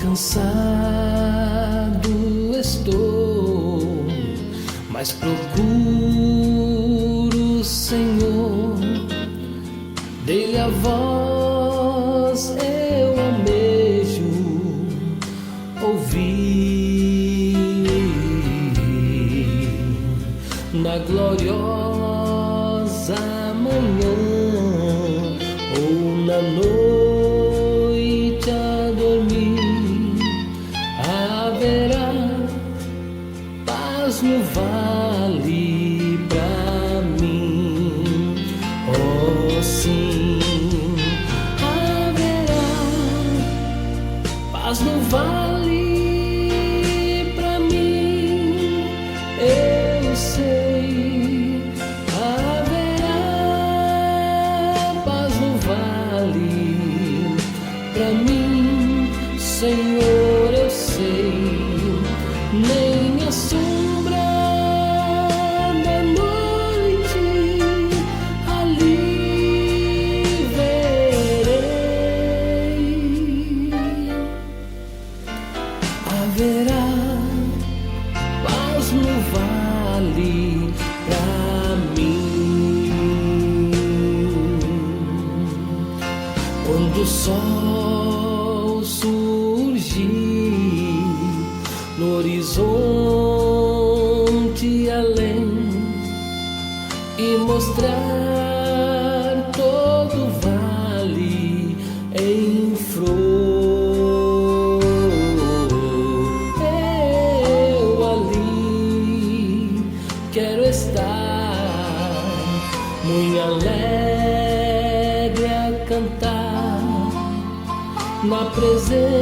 cansado estou, mas procuro o Senhor. Dele a voz eu almejo ouvir. Na gloriosa manhã ou na noite a dormir, haverá paz no vale pra mim. Oh, sim, haverá paz no vale pra mim. Eu sei, haverá paz no vale pra mim, Senhor, eu sei. Nem a sombra da noite ali verei. Haverá paz no vale pra mim. Quando o sol surgir no horizonte além e mostrar todo o vale em flor, eu ali quero estar, muito alegre a cantar na presença